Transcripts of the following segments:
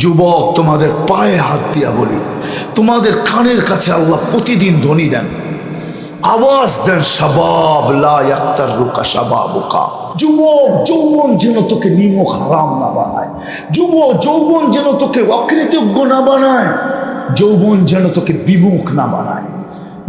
যুবক, তোমাদের পায়ে হাত দিয়া বলি, তোমাদের কানের কাছে আল্লাহ প্রতিদিন ধ্বনি দেন, আওয়াজ দেন, শাবাব লা ইয়াক্তারুকা শাবাবুকা। যুবক, যৌবন যেন তোকে নিমক হারাম না বানায়, যৌবন যেন তোকে অকৃতজ্ঞ না বানায়, যৌবন যেন তোকে বিমুখ না বানায়,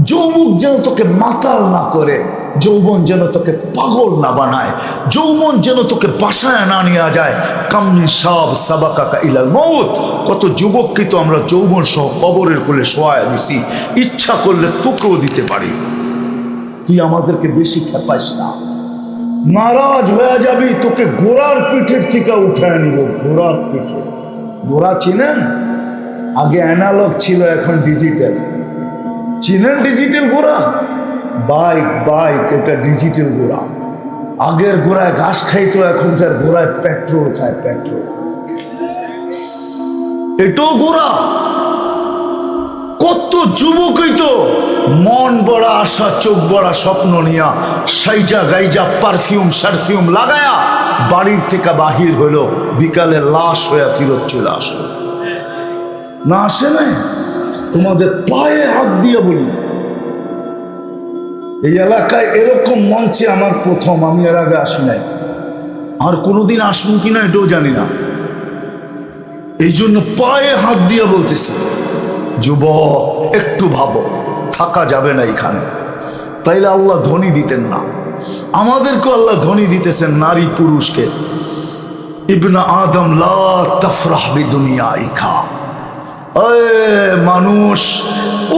যৌবন যেন তোকে মাতাল না করে, যৌবন যেন তোকে পাগল না বানায়, যৌবন যেন তোকে বাসায় না নিয়ে যায়। কামনি সাব সাবাকাকা ইলাল মউত। কত যুবককে তো আমরা যৌবন সহ কবরের কোলে শোয়া দিছি, ইচ্ছা করলে তোকেও দিতে পারি। তুই আমাদেরকে বেশি খেপাইস না, নারাজ হয়ে যাবি, তোকে ঘোড়ার পিঠের থেকে উঠায় নিব। ঘোড়ার পিঠে, ঘোড়া চিনেন? আগে অ্যানালগ ছিল, এখন ডিজিটাল। চিনেন ডিজিটাল ঘোড়া? বাইক এটা ডিজিটাল ঘোড়া। আগের ঘোড়ায় ঘাস খাইতো, এখন তার ঘোড়ায় পেট্রোল খায়, পেট্রোল। এটাও ঘোড়া। কত যুবকই তো মন বড়া আশা, চোখ বড়া স্বপ্ন নিয়া সাইজা গাইজা পারফিউম লাগায়া বাড়ির থেকে বাহির হইলো, বিকালে লাশ হয়ে ফিরত চলে আসলো। না আসে নাই? তোমাদের পায়ে হাত দিয়ে বলি, এই এলাকায় এরকম মঞ্চে আমার প্রথম, আমি এর আগে আসি নাই, আর কোনোদিন আসবো কিনা এটাও জানি না। এই জন্য পায়ে হাত দিয়ে বলতেছি, যুবক একটু ভাবো, থাকা যাবে না এখানে। তাইলে আল্লাহ ধনী দিতেন না? আমাদেরকে আল্লাহ ধনী দিতেছেন, নারী পুরুষকে। ইবনা আদম লা তাফরাহ বিদুনিয়াইকা। মানুষ,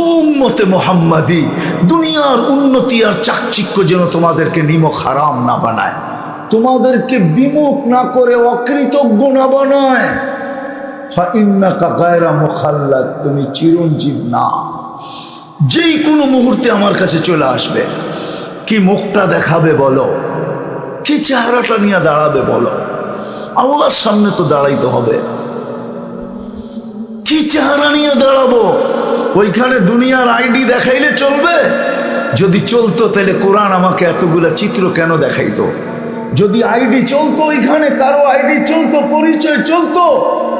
উম্মতে মুহাম্মাদি, দুনিয়ার উন্নতি আর চাকচিক্য যেন তোমাদেরকে নিমক হারাম না বানায়, তোমাদেরকে বিমুখ না করে অকৃতজ্ঞ না বানায়। ফাইন্নাকা গায়রা মুখাল্লাদ, তুমি চিরঞ্জীব না। যেই কোনো মুহূর্তে আমার কাছে চলে আসবে। কি মুখটা দেখাবে বলো? কি চেহারাটা নিয়ে দাঁড়াবে বলো? আল্লাহর সামনে তো দাঁড়াইতে হবে। কি চেহারা নিয়ে দাঁড়াবো? ওইখানে দুনিয়ার আইডি দেখাইলে চলবে? যদি চলতো তাহলে কোরআন আমাকে এতগুলা চিত্র কেন দেখাইতো? যদি আইডি চলতো, ওইখানে কারো আইডি চলতো, পরিচয় চলতো,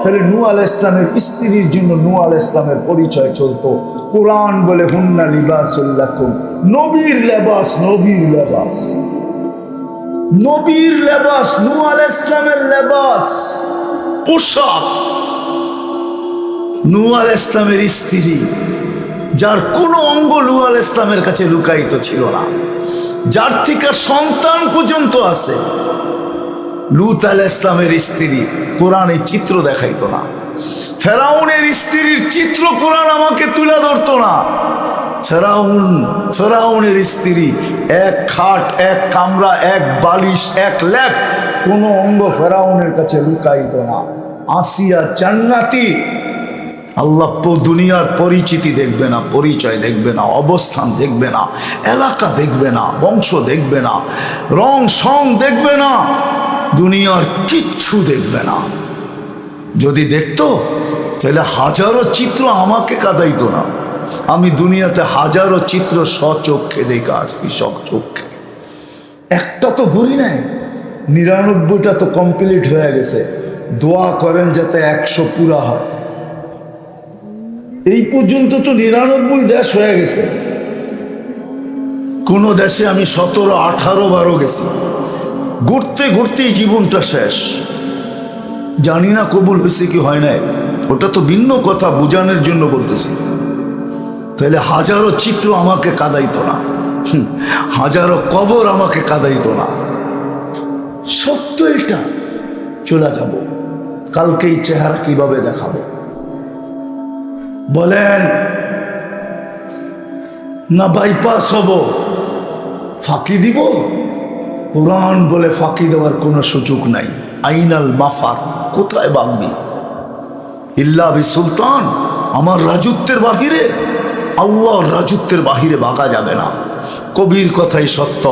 তাহলে নূহ আলাইহিস ইসলামের স্ত্রীর জন্য নূহ আলাইহিস ইসলামের পরিচয় চলতো। কোরআন বলে হুন্না লিবাসুল লাকুম, নবীর লেবাস, নবীর লেবাস, নবীর লেবাস, নূহ আলাইহিস ইসলামের লেবাস, পোশাক। নূহ আলাইহিস ইসলামের স্ত্রী, যার কোনো অঙ্গ নূহ আলাইহিস ইসলামের কাছে লুকায়িত ছিল না, যার থেকে সন্তান পর্যন্ত আছে, লূত আলাইহিস ইসলামের স্ত্রী, কোরআন এই চিত্র দেখাইতো না। ফেরাউনের স্ত্রীর চিত্র কোরআন আমাকে তুলে ধরতো না। ফেরাউনের স্ত্রী, এক খাট, এক কামরা, এক বালিশ, এক ল্যাপ, কোনো অঙ্গ ফেরাউনের কাছে লুকাইতো না। আসিয়া জান্নাতি। আল্লাহ দুনিয়ার পরিচিতি দেখবে না, পরিচয় দেখবে না, অবস্থান দেখবে না, এলাকা দেখবে না, বংশ দেখবে না, রং সং দেখবে না, দুনিয়ার কিচ্ছু দেখবে না। যদি দেখতো তাহলে হাজারো চিত্র আমাকে কাঁদাইতো না। আমি দুনিয়াতে হাজারো চিত্র স্বচক্ষে দেখে আসছি, চক্ষে। একটা তো ঘুরি নাই, 99টা তো কমপ্লিট হয়ে গেছে। দোয়া করেন যাতে 100 পুরা হয়। এই পর্যন্ত তো 99 দেশ হয়ে গেছে। কোন দেশে আমি 17, 18 বারও গেছি। ঘুরতে ঘুরতেই জীবনটা শেষ। জানি না কবুল হয়েছে কি হয় নাই, ওটা তো ভিন্ন কথা, বোঝানোর জন্য বলতেছি। তাহলে হাজারো চিত্র আমাকে কাঁদাইতো না, হাজারো কবর আমাকে কাঁদাইতো না। সত্য এটা। চলে যাব, কালকে এই চেহারা কিভাবে দেখাবো বলেন? না বাইপাস হব, ফাঁকি দিব? কোরআন বলে ফাঁকি দেওয়ার কোনো সুযোগ নাই। আইনাল মাফার, কোথায় বাগবি? ইল্লা বি সুলতান, আমার রাজত্বের বাহিরে, আল্লাহর রাজত্বের বাহিরে বাগা যাবে না। কবির কথাই সত্য।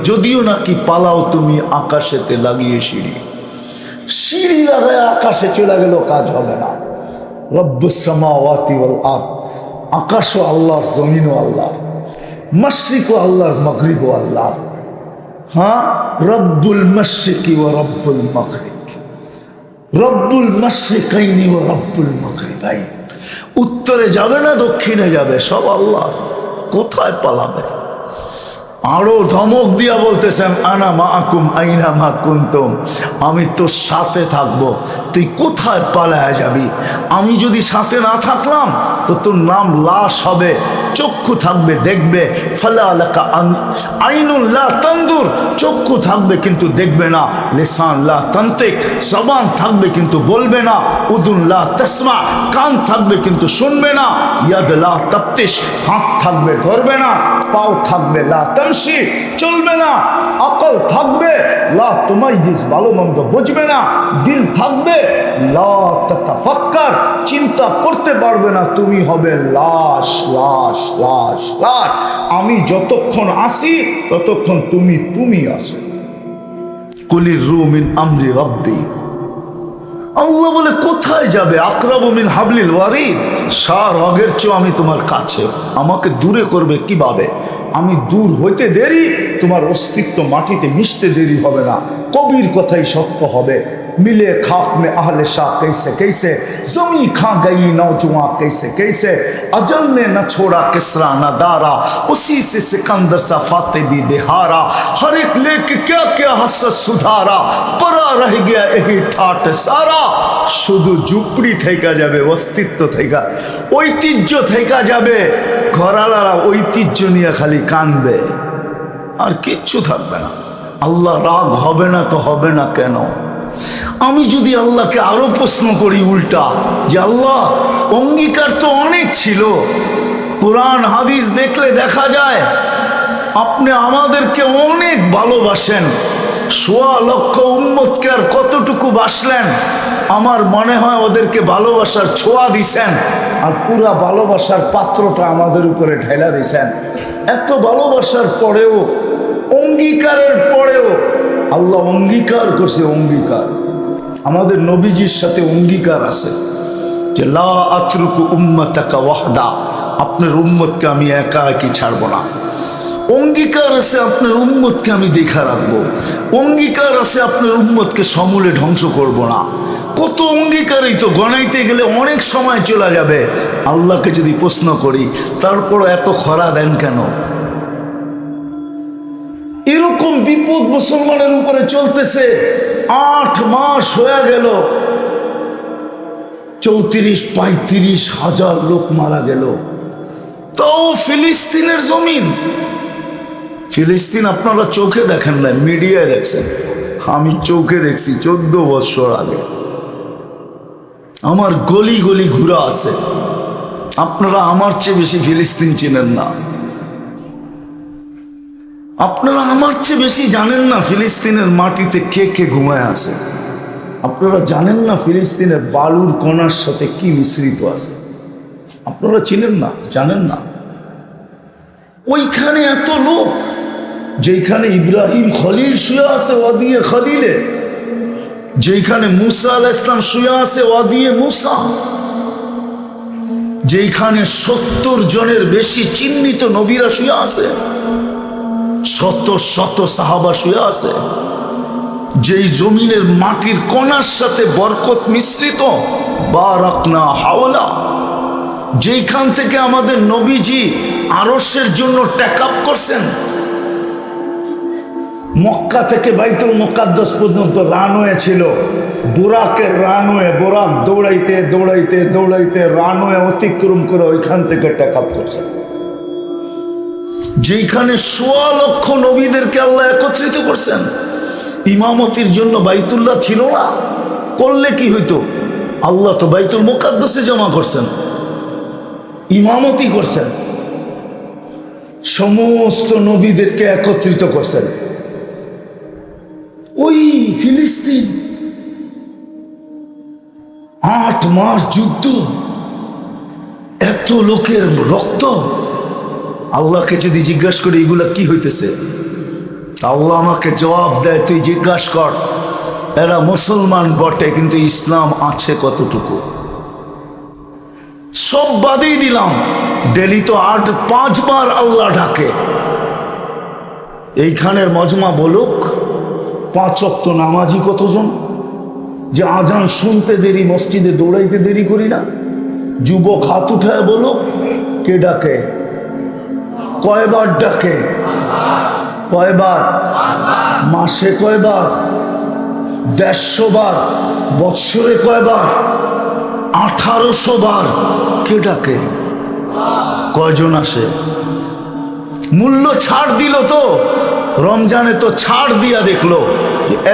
যদিও নাকি পালাও তুমি আকাশেতে লাগিয়ে সিঁড়ি লাগায় আকাশে চলে গেল, কাজ হবে না। রব্বুস সামাওয়াতি ওয়াল আরদ, আকাশও আল্লাহর, জমিনও আল্লাহর, মাশরিকও আল্লাহর, মাগরিবও রব্বুল মাশরিকাইনি ওয়া রব্বুল মাগরিবাইন। উত্তরে যাবে না দক্ষিণে যাবে, সব আল্লাহ। কোথায় পালাবে? আরো ধমক দিয়া বলতেছেন, আনা মাআকুম আইনা মা কুনতুম, আমি তোর সাথে থাকবো, তুই কোথায় পালায়া যাবি? আমি যদি সাথে না থাকলাম তো তোর নাম লাশ হবে, চক্ষু থাকবে দেখবে, ফালা লাকা আইনুন লা তানদুর, চক্ষু থাকবে কিন্তু দেখবে না, লিসান লা তানতিক, জবান থাকবে কিন্তু বলবে না, উদুন লা তাসমা, কান থাকবে কিন্তু শুনবে না, ইয়াদ লা তাফতিশ, হাত থাকবে ধরবে না, পাও থাকবে লা তামশি, চলবে না, আকল থাকবে লা তুমাইয়িজ, ভালো মন্দ বুঝবে না, দিল থাকবে লা তাতাফাক্কার, চিন্তা করতে পারবে না, তুমি হবে লাশ লাশ লাশ লাশ। আমি যতক্ষণ আসি ততক্ষণ তুমি আছো। কুলির রূহ মিন আমরি রাব্বি। আল্লাহ বলে কোথায় যাবে? আকরাবু মিন হাবলিল ওয়ারিদ, রগের চেয়ে আমি তোমার কাছে। আমাকে দূরে করবে কিভাবে? আমি দূর হইতে দেরি, তোমার অস্তিত্ব মাটিতে মিশতে দেরি হবে না। কবির কথাই সত্য হবে। मिले खाक में अहले शाह कैसे कैसे, जमी खा गई नौजुआ कैसे कैसे, अजल ने न छोड़ा किसरा न दारा, उसी से सिकंदर सा फाते भी दिहारा, हर एक लेके क्या क्या हसरत सुधारा, परा रह गया यही ठाट सारा। শুধু ঝুপড়ি থেকে যাবে, অস্তিত্ব থেকে, ঐতিহ্য থেকে যাবে। ঘরালারা ঐতিহ্য নিয়ে খালি কানবে, আর কিচ্ছু থাকবে না। আল্লাহ রাগ হবে না তো হবে না কেন? আমি যদি আল্লাহকে আরো প্রশ্ন করি উল্টা, যে আল্লাহ অঙ্গীকার তো অনেক ছিল, কোরআন হাদিস দেখলে দেখা যায় আপনি আমাদেরকে অনেক ভালোবাসেন, ১৬ লক্ষ উম্মতকে আর কতটুকু বাসলেন? আমার মনে হয় ওদেরকে ভালোবাসার ছোঁয়া দিছেন, আর পুরা ভালোবাসার পাত্রটা আমাদের উপরে ঢেলা দিছেন। এত ভালোবাসার পরেও, অঙ্গীকারের পরেও আল্লাহ অঙ্গীকার করছে। অঙ্গীকার আমাদের নবীজির সাথে অঙ্গীকার আছে যে লা আতরুকু উম্মাতাকা ওয়াহদা, আপনার উম্মতকে আমি একা একই ছাড়বো না। অঙ্গীকার আছে আপনার উম্মতকে আমি দেখা রাখবো। অঙ্গীকার আছে আপনার উম্মতকে সমূলে ধ্বংস করব না। কত অঙ্গীকারই তো গণাইতে গেলে অনেক সময় চলে যাবে। আল্লাহকে যদি প্রশ্ন করি, তারপর এত খরা দেন কেন? এরকম বিপদ মুসলমানের উপরে চলতেছে। 8 মাস হয়ে গেল, 34-35 হাজার লোক মারা গেল। তাও ফিলিস্তিনের জমিন, ফিলিস্তিন আপনারা চোখে দেখেন না, মিডিয়ায় দেখছেন। আমি চোখে দেখছি 14 বছর আগে। আমার গলি গলি ঘুরা আছে। আপনারা আমার চেয়ে বেশি ফিলিস্তিন চিনেন না, আপনারা আমার চেয়ে বেশি জানেন না ফিলিস্তিনের মাটিতে কে কে ঘুমায় আছে। আপনারা জানেন না ফিলিস্তিনের বালুর কণার সাথে কি মিশ্রিত আছে। আপনারা চিনেন না, জানেন না। ওইখানে এত লোক, যেখানে ইব্রাহিম খলিল শুয়ে আছে ওয়াদিয়ে খলিলে, যেখানে মুসা আলাইহিস সালাম শুয়ে আছে ওয়াদিয়ে মুসা, যেখানে 70 জনের বেশি চিহ্নিত নবীরা শুয়ে আছে, শত শত সাহাবা শুয়ে আছে, যেই জমিনের মাটির কণার সাথে বরকত মিশ্রিত, বারাকনা হাওলা, যেখান থেকে আমাদের নবীজি আরশের জন্য টেকআপ করছেন। মক্কা থেকে বাইতুল মুকাদ্দাস পর্যন্ত রানওয়ে ছিল, বুরাকের রানওয়ে। বুরাক দৌড়াইতে দৌড়াইতে দৌড়াইতে রানওয়ে অতিক্রম করে ওইখান থেকে টেকআপ করছেন। যেখানে ১৬ লক্ষ নবীদেরকে আল্লাহ একত্রিত করছেন। ইমামতির জন্য বাইতুল্লাহ ছিল না, করলে কি হইতো? আল্লাহ তো বাইতুল মুকাদ্দাসে জমা করছেন, ইমামতি করছেন, সমস্ত নবীদেরকে একত্রিত করছেন। ওই ফিলিস্তিন 8 মাস যুদ্ধ, এত লোকের রক্ত। আল্লাহকে যদি জিজ্ঞাসা করি এগুলা কি হইতেছে, আল্লাহ আমাকে জবাব দেয়, তুই জিজ্ঞাসা কর, এরা মুসলমান বটে কিন্তু ইসলাম আছে কতটুকু। সব বাদেই দিলাম, ডেলি তো 5 বার আল্লাহ ডাকে। এইখানের মজমা বলুক 5 ওয়াক্ত নামাজি কতজন? যে আজান শুনতে দেরি, মসজিদে দৌড়াইতে দেরি করি না? যুবক হাত উঠায় বলো, কে ডাকে? কয়বার ডাকে? কয়বার? মাসে কয়বার? 150 বার। বৎসরে কয়বার? 1800 বার। কে ডাকে? কয়জন আসে? মূল্য ছাড় দিল তো, রমজানে তো ছাড় দিয়া দেখলো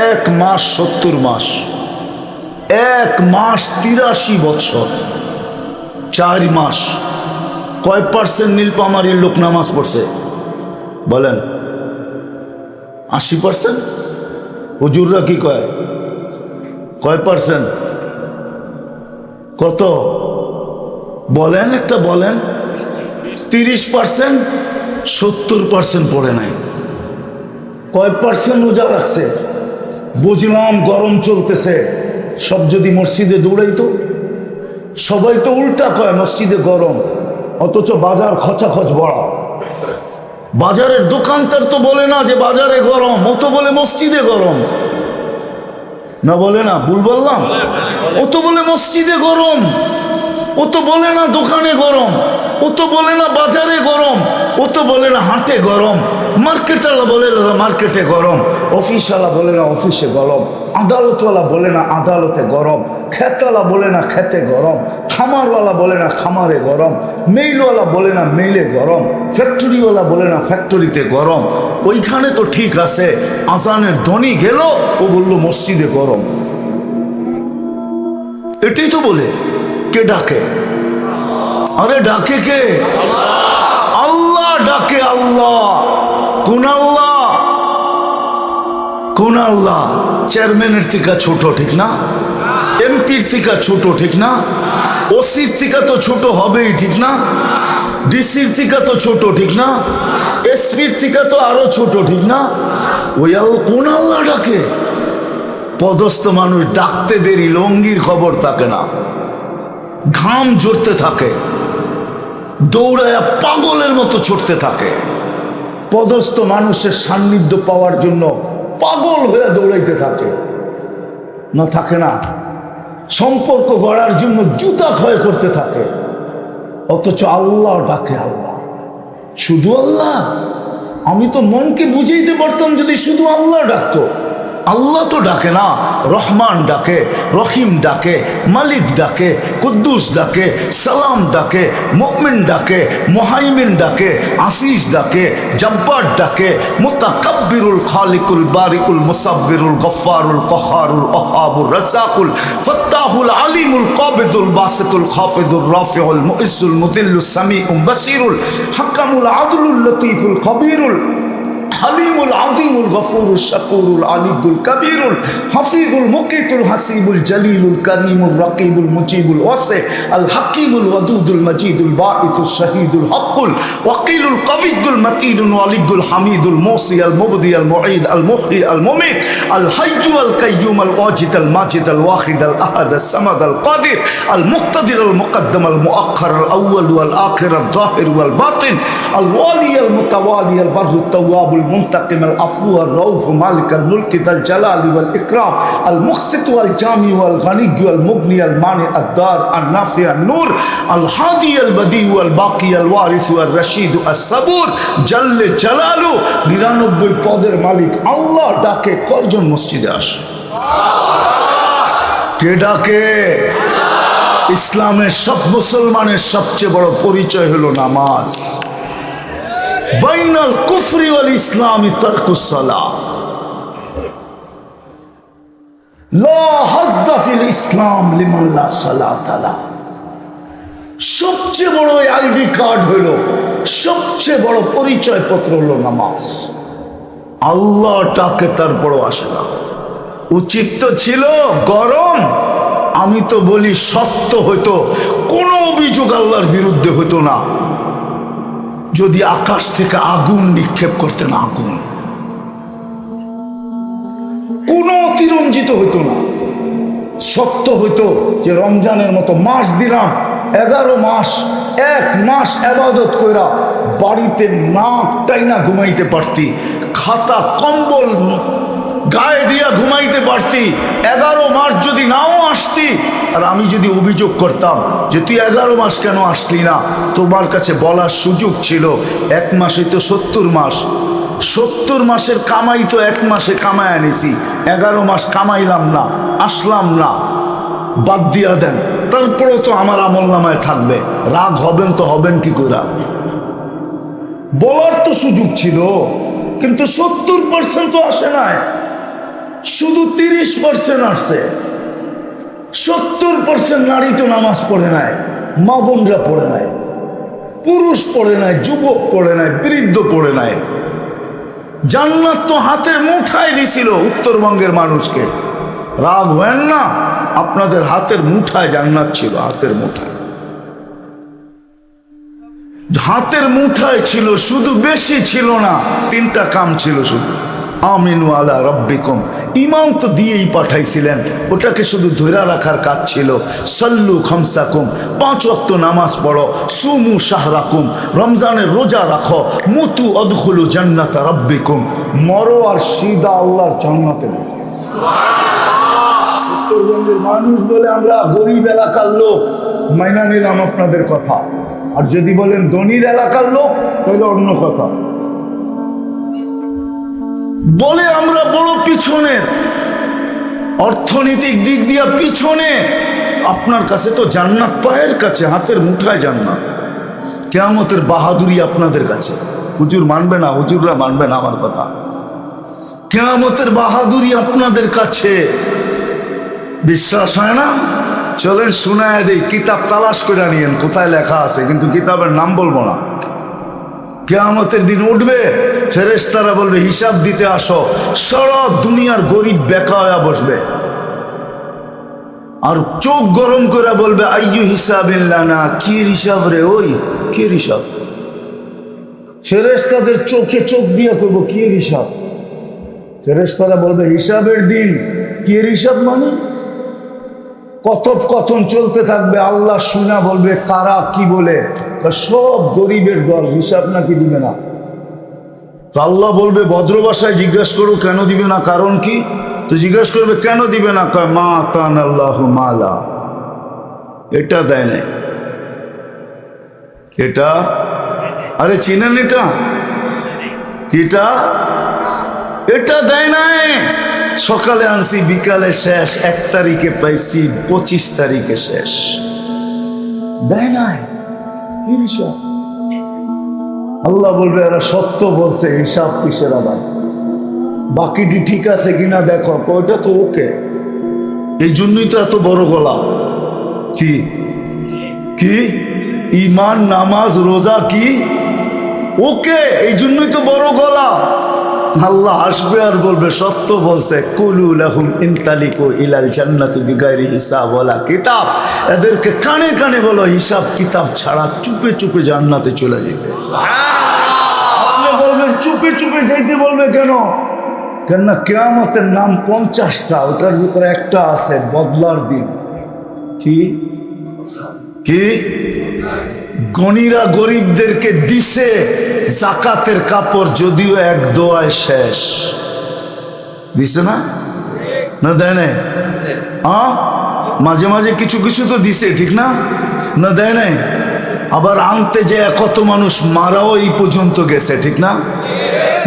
1 মাস 70 মাস, 1 মাস 83 বৎসর, 4 মাস। কয় পার্সেন্ট নীলপামারির লোক নামাজ পড়ছে বলেন? 80%? হুজুররা কি কয়? কয় পার্সেন্ট? কত বলেন? একটা বলেন। 30%? 70% পড়ে নাই। কয় পার্সেন্ট রোজা রাখছে? বুঝলাম গরম চলতেছে, সব যদি মসজিদে দৌড়াইতো। সবাই তো উল্টা কয় মসজিদে গরম, অথচ বাজার খচাখচ বড়া। বাজারের দোকানদার তো বলে না যে বাজারে গরম, ও তো বলে মসজিদে গরম। না বলে না? ভুল বললাম? ও তো বলে মসজিদে গরম, ও তো বলে না দোকানে গরম, ও তো বলে না বাজারে গরম, ও তো বলে না হাটে গরম, মার্কেটওয়ালা বলে না মার্কেটে গরম, অফিসওয়ালা বলে না অফিসে গরম, আদালতওয়ালা বলে না আদালতে গরম, খেতওয়ালা বলে না খেতে গরম, খামারওয়ালা বলে না খামারে গরম, মেইলওয়ালা বলে না মেইলে গরম, ফ্যাক্টরিওয়ালা বলে না ফ্যাক্টরিতে গরম। ওইখানে তো ঠিক আছে, আজানের ধ্বনি গেল, ও বলল মসজিদে গরম। এটাই তো বলে। কে ডাকে? আরে ডাকে কে? আল্লাহ ডাকে। আল্লাহ। কোন আল্লাহ? কোন আল্লাহ? চেয়ারম্যানের থেকে ছোট, ঠিক না? এমপির থেকে ছোট, ঠিক না? ওসির থেকে তো ছোট হবেই, ঠিক না? ডিসির থেকে তো ছোট, ঠিক না? এসপির থেকে তো আরো ছোট, ঠিক না? ওই আল্লাহ। কোন আল্লাহ ডাকে? পদস্থ মানুষ ডাকতে দেরি, লঙ্গির খবর থাকে না, ঘাম ঝরতে থাকে, দৌড়ায় পাগলের মতো ছুটতে থাকে। পদস্থ মানুষের সান্নিধ্য পাওয়ার জন্য পাগল হয়ে দৌড়াইতে থাকে, না থাকে না? সম্পর্ক গড়ার জন্য জুতা ক্ষয় করতে থাকে, অথচ আল্লাহ ডাকে। আল্লাহ, শুধু আল্লাহ। আমি তো মনকে বুঝাইতে পারতাম যদি শুধু আল্লাহ ডাকতো। আল্লাহ তো ডাকে না, রহমান ডাকে, রহিম ডাকে, মালিক ডাকে, কুদ্দুস ডাকে, সালাম ডাকে, মুমিন ডাকে, মুহাইমিন ডাকে, আসিস ডাকে, জব্বার ডাকে, মুতাকাব্বিরুল খালিকুল বারিকুল মুসাব্বিরুল গফফারুল কহারুল ওহাবুর রাজ্জাকুল ফাত্তাহুল আলিমুল কাবিদুল বাসিতুল খাফিদুর রাফিউল মুইজ্জুল মুদিল্লুস সামিউম বাসিরুল হাকামুল আদলুল লতীফুল খবীরুল হালিমুল আজিমুল গফুরুল শাকুরুল আলিকুল কবিরুল হাফিজুল মুকিতুল হাসিবুল জলিলুল করিমুল রকিবুল মুজিবুল ওয়াসি আল হাকিমুল ওয়াদুদুল মজিদুল বাঈসুল শহীদুল হকুল ওয়াকিলুল কবিয়ুল মতিনুল ওয়ালিদুল হামিদুল মুসি আল মুবদি আল মুঈদ আল মুহয়ি আল মুমিত আল হাইয়্যু আল কাইয়্যুম আল ওয়াজিদ আল মাজিদ আল ওয়াহিদ আল আহাদ আল সামাদ আল কাদির আল মুক্তাদির আল মুকদ্দম আল মুআখ্খার আল আউয়াল ওয়াল আখির আল যাহির ওয়াল বাতিন আল ওয়ালি আল মুতাওয়ালি আল বারহু তাওয়াবুল المنتقم العفو الرؤوف مالك الملك ذا الجلال والإكرام المقسط والجامع والغني والمغني المانع الدار النافع النور الهادي البديع الباقي الوارث الرشيد الصبور جل جلاله 99 পদের মালিক আল্লাহ ডাকে। কয়জন মসজিদে আসে? কে ডাকে? ইসলামের সব মুসলমানের সবচেয়ে বড় পরিচয় হলো নামাজ। বাইনাল কুফরি ওয়াল ইসলামি তারকুস সালাহ। লা হাদ্দা ফিল ইসলাম লিমান লা সালাতা লা। সবচেয়ে বড় আইডি কার্ড হলো, সবচেয়ে বড় পরিচয় পত্র হলো নামাজ। আল্লাহ ডাকে, তারপরও আসে না। উচিত তো ছিল গরম, আমি তো বলি সত্য হইতো, কোনো অভিযোগ আল্লাহর বিরুদ্ধে হইতো না যদি আকাশ থেকে আগুন নিক্ষেপ করতেন। আগুন কোনো অতিরঞ্জিত হইতো না। সত্য হইতো যে রমজানের মতো মাস দিলাম, 11 মাস, 1 মাস ইবাদত কইরা বাড়িতে নাক টাইনা ঘুমাইতে পারতি, খাতা কম্বল গায়ে দিয়া ঘুমাইতে পারতি, 11 মাস যদি নাও আসতি, আর আমি যদি অভিযোগ করতাম যে তুই 11 মাস কেন আসলি না, তোমার কাছে বলার সুযোগ ছিল 1 মাসে তো 70 মাস, 70 মাসের কামাই তো 1 মাসে কামায় আনিছি, 11 মাস কামাইলাম না, আসলাম না, বাদ দিয়া দেন, তারপরেও তো আমার আমল নামায় থাকবে। রাগ হবেন তো হবেন কি করে? বলার তো সুযোগ ছিল, কিন্তু 70% তো আসে নাই, শুধু 30% আসছে। 70% নারী তো নামাজ পড়ে নাই, মা বোনরা পড়ে নাই, পুরুষ পড়ে নাই, যুবক পড়ে নাই, বৃদ্ধ পড়ে নাই। জান্নাত তো হাতের মুঠায় দিছিল উত্তরবঙ্গের মানুষকে। রাগ হেন না, আপনাদের হাতের মুঠায় জান্নাত ছিল, হাতের মুঠায়, হাতের মুঠায় ছিল, শুধু বেশি ছিল না, 3টা কাম ছিল শুধু। আমিনু আলা রব্বিকুম, ইমাম তো দিয়েই পাঠাইছিলেন, ওটাকে শুধু ধরে রাখার কাজ ছিল। সল্লু খামসাকুম, 5 ওয়াক্ত নামাজ পড়ো, সুমু শাহরাকুম, রমজানের রোজা রাখো, মুতু অদখুলু জান্নাতা রব্বিকুম, মরো আর সিদা আল্লাহর জান্নাতে। উত্তরবঙ্গের মানুষ বলে আমরা গরিব এলাকার লোক, মাইনা নিলাম আপনাদের কথা, আর যদি বলেন ধনীর এলাকার লোক তাহলে অন্য কথা। বলে আমরা বড় পিছনের, অর্থনৈতিক দিক দিয়ে পিছনে, আপনার কাছে তো জান্নাত পায়ের কাছে, হাতের মুঠায় জান্নাত। কিয়ামতের বাহাদুরি আপনাদের কাছে। হুজুর মানবে না, হুজুররা মানবে না আমার কথা। কিয়ামতের বাহাদুরি আপনাদের কাছে। বিশ্বাস হয় না? চলেন শুনায় দেই, কিতাব তালাশ করে নিয়েন কোথায় লেখা আছে, কিন্তু কিতাবের নাম বলবো না। কিয়ামতের দিন উঠবে, ফেরেশতারা বলবে হিসাব দিতে আসো, সারা দুনিয়ার গরিব বেকা হয়ে বসবে, আর চোখ গরম করে বলবে আইয়ু হিসাবিল্লানা, কি হিসাব রে, ওই কি হিসাব? ফেরেশতাদের চোখে চোখ দিয়ে করবো কি হিসাব? ফেরেশতারা বলবে হিসাবের দিন। কি হিসাব মানে? কথোপকথন চলতে থাকবে, আল্লাহ শুনা বলবে কারা কি বলে, সব গরিবের দল, হিসাব নাকি দিবে না। তো আল্লাহ বলবে ভদ্র ভাষায় জিজ্ঞাসা করো কেন দিবে না, কারণ কি? তো জিজ্ঞাসা করবে কেন দিবে না, কয় মা তান আল্লাহ মালা, এটা দেয় নাই, এটা, আরে চিনেন এটা, এটা এটা দেয় নাই। সকালে আনছি, বিকালে শেষ, 1 তারিখে পাইছি, 25 তারিখে শেষ, দেয় নাই। কি হিসাব? আল্লাহ বলবে এরা সত্য বলছে, হিসাব কিসের আবার, বাকিটি ঠিক আছে কিনা দেখো, ওইটা তো ওকে। এই জন্যই তো এত বড় গলা। কি কি ইমান, নামাজ, রোজা কি ওকে, এই জন্যই তো বড় গলা। আল্লাহ হাসবে আর বলবে সত্য বলছে, কুলু লাহুম ইনতালিকু ইলাল জান্নাতি বিগাইরি হিসাব ওয়ালা কিতাব, এদেরকে কানে কানে বলো হিসাব কিতাব ছাড়া চুপে চুপে জান্নাতে চলে যেতে। আপনি বলবেন চুপে চুপে যাইতে, বলবে কেন? কেননা কিয়ামতের নাম 50টা, ওটার ভিতরে একটা আছে বদলার দিন। কি কি? গণিরা গরিবদেরকে দিছে জাকাতের কাপড়, যদিও 1 দোয়ায় শেষ। দিছে না? না দেয় নাই? মাঝে মাঝে কিছু কিছু তো দিছে, ঠিক না? না দেয় নাই? আবার আনতে যে কত মানুষ মারাও এই পর্যন্ত গেছে, ঠিক না?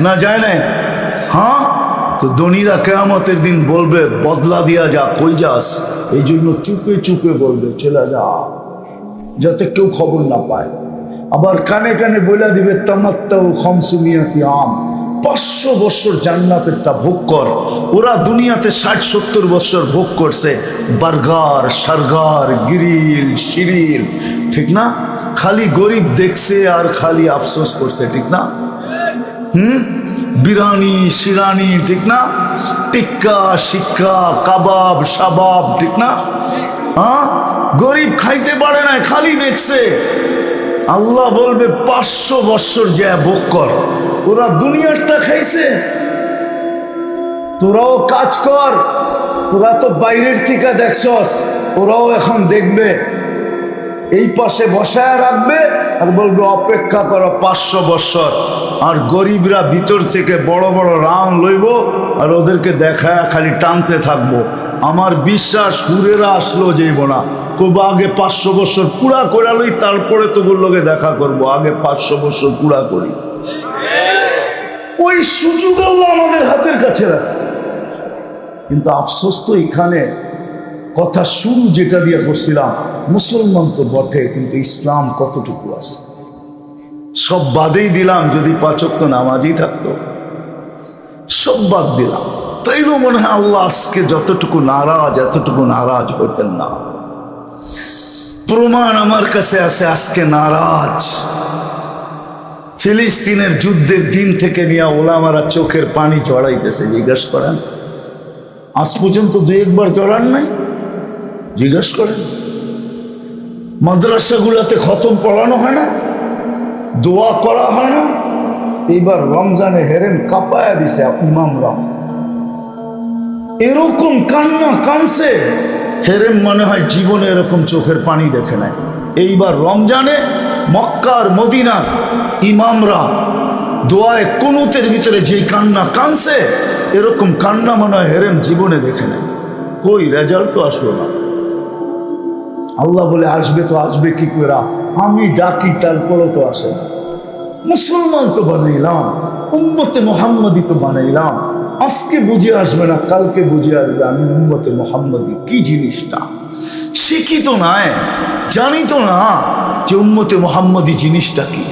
না যায় নাই? হ্যাঁ, তো ধনীরা কিয়ামতের দিন বলবে বদলা দিয়া যা, কই যাস? এই জন্য চুপে চুপে বলবে চলে যা, যাতে কেউ খবর না পায়। আবার কানে কানে বলে দিবে তামাত্তাউ খামসুমিয়াতি আম, 500 বছর জান্নাতেরটা ভোগ কর। ওরা দুনিয়াতে 60-70 বছর ভোগ করছে, বার্গার, সার্গার, গ্রিল, শিরিল, ঠিক না? খালি গরিব দেখছে আর খালি আফসোস করছে, ঠিক না? বিরিয়ানি, শিরানি, ঠিক না? টিক্কা, শিক্ষা, কাবাব, শাবাব, ঠিক না? হ্যাঁ, গরিব খাইতে পারে না, খালি দেখছে। আল্লাহ বলবে 500 বছর যে ভোগ কর। ওরা দুনিয়ারটা খাইছে, তোরাও কাজ কর, তোরা তো বাইরের থেকে দেখছস, ওরাও এখন দেখবে এই পাশে বসায় রাখবে আর বলবে অপেক্ষা করো 500 বছর। আর গরিবরা ভিতর থেকে বড় বড় রান লইব আর ওদেরকে দেখায় খালি টানতে থাকবো। আমার বিশ্বাস হুরেরা আসলো যাইব না, তবু আগে 500 বছর পুরা করে লই, তারপরে তোগুলোকে দেখা করব। আগে 500 বছর পুরা করি। ওই সুযোগ আল্লাহ আমাদের হাতের কাছে রাখছে। কিন্তু আফসোস তো এখানে কথা শুরু যেটা দিয়ে করছিলাম, মুসলমান তো বটে কিন্তু ইসলাম কতটুকু আছে সব বাদেই দিলাম। যদি 5 ওয়াক্ত নামাজই থাকতো, সব বাদ দিলাম, তাইলেও মনে হয় আল্লাহ আজকে যতটুকু নারাজ এতটুকু নারাজ হইতেন না। প্রমাণ আমার কাছে আছে আজকে নারাজ। ফিলিস্তিনের যুদ্ধের দিন থেকে নিয়ে ওলামারা চোখের পানি জড়াইতেছে। জিজ্ঞেস করেন, আজ পর্যন্ত 2-1 বার জড়ান নাই? জিজ্ঞেস করেন। মাদ্রাসাগুলোতে খতম পড়ানো হয় না, দোয়া করা হয় না? এইবার রমজানে হেরেম কাঁপায়া দিছে ইমামরা, এরকম কান্না কানছে হেরেম মনে হয় জীবনে এরকম চোখের পানি দেখে নাই। এইবার রমজানে মক্কার মদিনার ইমামরা দোয়ায় কুনুতের ভিতরে যেই কান্না কানছে, এরকম কান্না মনে হয় হেরেম জীবনে দেখে নাই। কই রেজাল্ট তো আসলো না। আল্লাহ বলে আসবে তো আসবে কি করে, আমি ডাকি তারপরও তো আসে না। মুসলমান তো বানাইলাম, উম্মতে মোহাম্মদী তো বানাইলাম, আজকে বুঝে আসবে না কালকে বুঝে আসবে আমি উম্মতে মোহাম্মদী কি জিনিসটা। শিখি তো নাই, জানি তো না যে উম্মতে মোহাম্মদী জিনিসটা কি,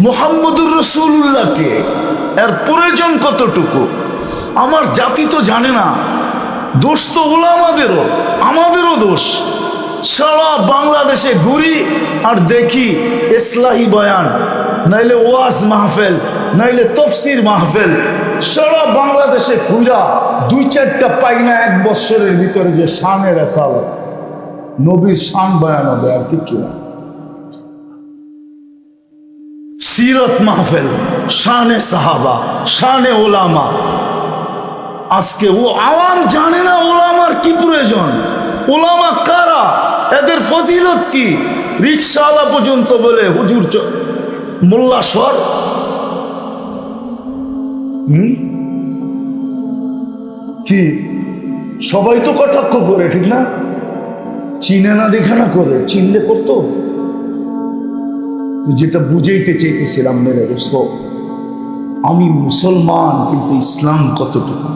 মুহাম্মদুর রাসূলুল্লাহকে এর প্রয়োজন কতটুকু। আমার জাতি তো জানে না। দোষ তো ওলামাদেরও, আমাদেরও দোষ। সারা বাংলাদেশে ঘুরি আর দেখি ইসলাহি বয়ান, নাইলে ওয়াজ মাহফিল, নাইলে তফসির মাহফিল। সারা বাংলাদেশে ঘুরা 2-4টা পাই না 1 বছরের ভিতরে যে শানের রেসালত, নবীর শান বয়ান হবে, আর কিচ্ছু না। সিরত মাহফিল, শানে সাহাবা, শানে ওলামা। আজকে ও আওয়াম জানে না ওলামার কি প্রয়োজন, ওলামা কারা, এদের ফজিলত কি। রিকশাওয়ালা পর্যন্ত বলে হুজুর মোল্লা সর। কি সবাই তো কটাক্ষ করে, ঠিক না? চিনে না দেখে না করে, চিনলে করতো। যেটা বুঝাইতে চাইতেছিলাম মেরে দোস্ত, আমি মুসলমান কিন্তু ইসলাম কতটুকু।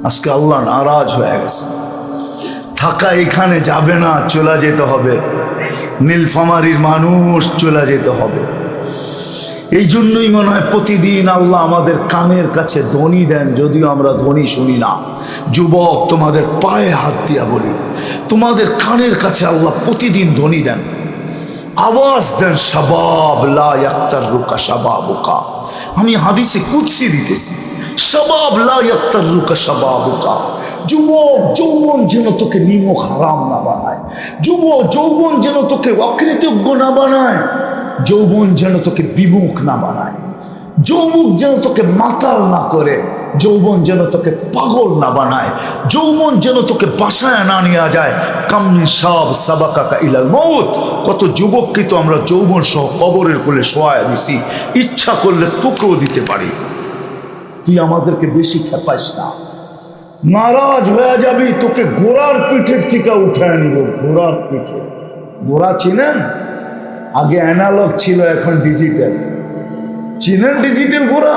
আজকে আল্লাহ নারাজ হয়ে গেছে। থাকা এখানে যাবে না, চলে যেতে হবে। নীলফামারীর মানুষ চলে যেতে হবে। এই জন্যই মনে হয় প্রতিদিন আল্লাহ আমাদের কানের কাছে ধ্বনি দেন, যদিও আমরা ধ্বনি শুনি না। যুবক, তোমাদের পায়ে হাত দিয়া বলি, তোমাদের কানের কাছে আল্লাহ প্রতিদিন ধ্বনি দেন, আওয়াজ দেন, শাবাব লা ইয়াক্তারুকা শাবাবুকা। আমি হাদিসে কুদসি দিতেছি, শাবাব লা ইয়াক্তারুকা শাবাবুকা। যুবক যৌবন যেন তোকে নিমক হারাম না বানায়, যৌবন যেন তোকে অকৃতজ্ঞ না বানায়, যৌবন যেন তোকে বিমুখ না বানায়, যৌবন যেন তোকে মাতাল না করে, যৌবন যেন তোকে পাগল না বানায়, যৌবন যেন তোকে বাসায় না নিয়ে যায়। কামনি সাব সাবাকাকা ইলাল মউত। কত যুবককে তো আমরা যৌবন সহ কবরের কোলে শোয়ায় দিছি, ইচ্ছা করলে তোকেও দিতে পারি। তুই আমাদেরকে বেশি খেপাইস না, নারাজ হয়ে যাবি, তোকে ঘোড়ার পিঠের থেকে উঠায় নিব। ঘোড়ার পিঠে, ঘোড়া চিনেন? আগে অ্যানালগ ছিল, এখন ডিজিটাল। চিনেন ডিজিটাল ঘোড়া?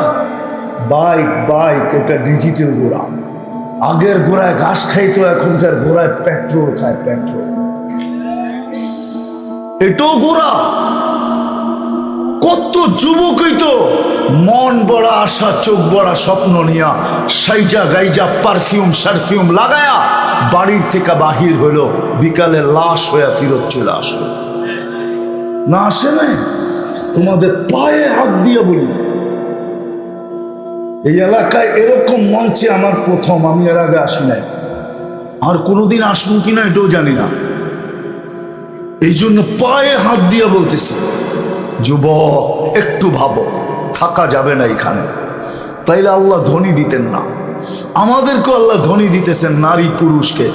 বাইক এটা ডিজিটাল ঘোড়া। আগের ঘোড়ায় ঘাস খাইতো, এখনকার ঘোড়ায় পেট্রোল খায়, পেট্রোল। এটাও ঘোড়া। কত যুবকই তো মন বড়া আশা, চোখ বড়া স্বপ্ন নিয়া সাইজা গাইজা পারফিউম লাগায়া বাড়ির থেকে বাহির হলো, বিকালে লাশ হয়ে ফিরত চলে আসলো। না আসে না? তোমাদের পায়ে হাত দিয়ে বলি, এই এলাকায় এরকম মঞ্চে আমার প্রথম, আমি এর আগে আসি নাই, আর কোনোদিন আসবো কিনা এটাও জানি না। এই জন্য পায়ে হাত দিয়ে বলতেছি, যুবক একটু ভাবো, থাকা যাবে না এখানে। তাইলে আল্লাহ ধনী দিতেন না? আমাদেরকে আল্লাহ ধনী দিতেছেন, নারী পুরুষকে।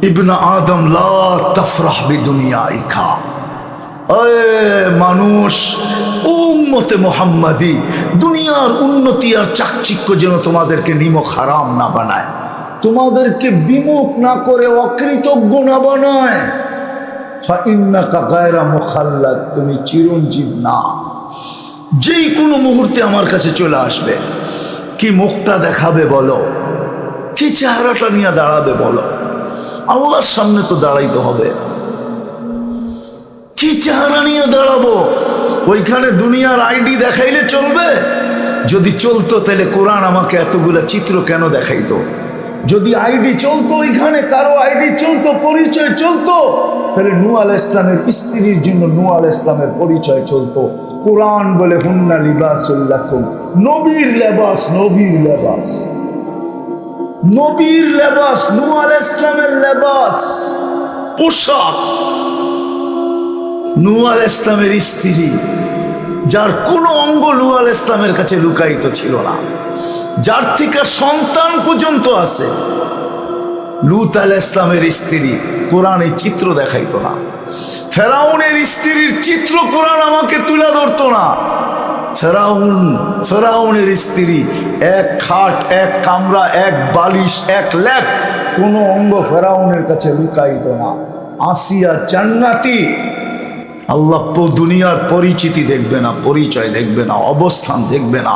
ইবনা আদম লা তাফরাহ বিদুনিয়াইকা। মানুষ, উম্মতে মুহাম্মাদি, দুনিয়ার উন্নতি আর চাকচিক্য যেন তোমাদেরকে নিমক হারাম না বানায়, তোমাদেরকে বিমুখ না করে অকৃতজ্ঞ না বানায়। ফাইন্নাকা গায়রা মুখাল্লাদ, তুমি চিরঞ্জীব না, যেই কোনো মুহূর্তে আমার কাছে চলে আসবে। কি মুখটা দেখাবে বলো, কি চেহারাটা নিয়ে দাঁড়াবে বলো? আল্লাহর সামনে তো দাঁড়াইতে হবে, কি চেহারা নিয়ে দাঁড়াবো? ওইখানে দুনিয়ার আইডি দেখাইলে চলবে? যদি চলতো তাহলে কোরআন আমাকে এতগুলা চিত্র কেন দেখাইতো? যদি আইডি চলতো, ওইখানে কারো আইডি চলতো, পরিচয় চলতো, তাহলে নূহ আলাইহিস ইসলামের স্ত্রীর জন্য নূহ আলাইহিস ইসলামের পরিচয় চলতো। কোরআন বলে হুন্না লিবাসুল লাকুম, নবীর লেবাস, নবীর লেবাস, নবীর লেবাস, নূহ আলাইহিস ইসলামের লেবাস, পোশাক। নূহ আলাইহিস ইসলামের স্ত্রী, যার কোনো অঙ্গ নূহ আলাইহিস ইসলামের কাছে লুকায়িত ছিল না, যার থেকে সন্তান পর্যন্ত আছে, লূত আলাইহিস ইসলামের স্ত্রী, কোরআন এই চিত্র দেখাইতো না। ফেরাউনের স্ত্রীর চিত্র কোরআন আমাকে তুলে ধরতো না। ফেরাউনের স্ত্রী, এক খাট, এক কামরা, এক বালিশ, এক ল্যাপ, কোনো অঙ্গ ফেরাউনের কাছে লুকাইতো না। আসিয়া জান্নাতি, আল্লাহ দুনিয়ার পরিচিতি দেখবে না, পরিচয় দেখবে না, অবস্থান দেখবে না,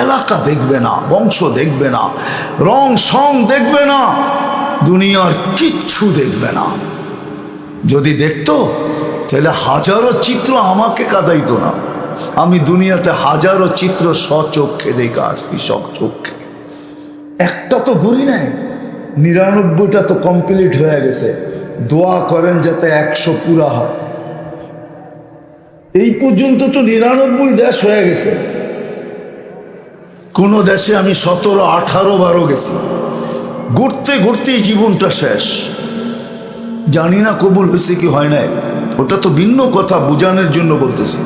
এলাকা দেখবে না, বংশ দেখবে না, রং সং দেখবে না, দুনিয়ার কিচ্ছু দেখবে না। যদি দেখতো তাহলে হাজারো চিত্র আমাকে কাঁদাইতো না। আমি দুনিয়াতে হাজারো চিত্র স্বচক্ষে দেখে আসছি, চক্ষে। একটা তো ঘুরি নাই, 99টা তো কমপ্লিট হয়ে গেছে। দোয়া করেন যাতে 100 পুরা হয়। এই পর্যন্ত তো 99 দেশ হয়ে গেছে। কোন দেশে আমি 17, 18 বারও গেছি। ঘুরতে ঘুরতেই জীবনটা শেষ। জানি না কবুল হয়েছে কি হয় নাই, ওটা তো ভিন্ন কথা, বুঝানোর জন্য বলতেছি।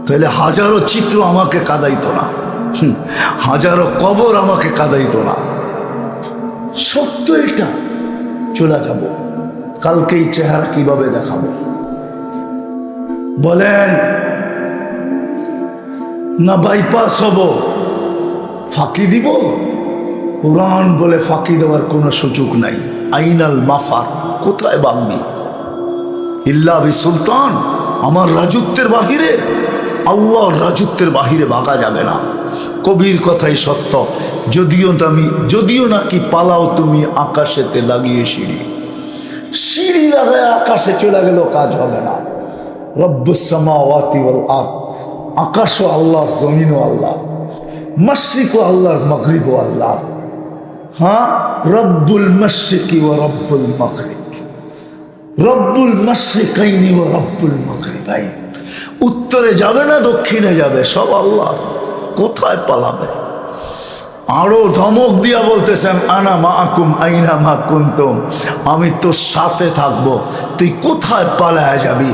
তাহলে হাজারো চিত্র আমাকে কাঁদাইতো না, হাজারো কবর আমাকে কাঁদাইতো না। সত্য এটা, চলে যাব, কালকে এই চেহারা কিভাবে দেখাবো বলেন? না বাইপাস হব, ফাঁকি দিব? কোরআন বলে ফাঁকি দেওয়ার কোনো সুযোগ নাই। আইনাল মাফার, কোথায় ভাববি? ইল্লা বি সুলতান, আমার রাজত্বের বাহিরে, আল্লাহর রাজত্বের বাহিরে ভাগা যাবে না। কবির কথাই সত্য। যদিও নাকি পালাও তুমি আকাশেতে লাগিয়ে সিঁড়ি, সিঁড়ি লাগায় আকাশে চলে গেল, কাজ হবে না। রব্বুস সামাওয়াতি ওয়াল আরদ, আকাশও আল্লাহর, জমিনও আল্লাহ, মাশরিকও আল্লাহর, মাগরিবও আল্লাহ। হ্যাঁ, রব্বুল মাশরিকি ওয়া রব্বুল মাগরিব, রব্বুল মাশরিকাইনি ওয়া রব্বুল মাগরিবাইন। উত্তরে যাবে না দক্ষিণে যাবে, সব আল্লাহ। কোথায় পালাবে? আরো ধমক দিয়া বলতেছেন, আনা মাআকুম আইনা মা কুনতুম, আমি তোর সাথে থাকবো, তুই কোথায় পালায়া যাবি?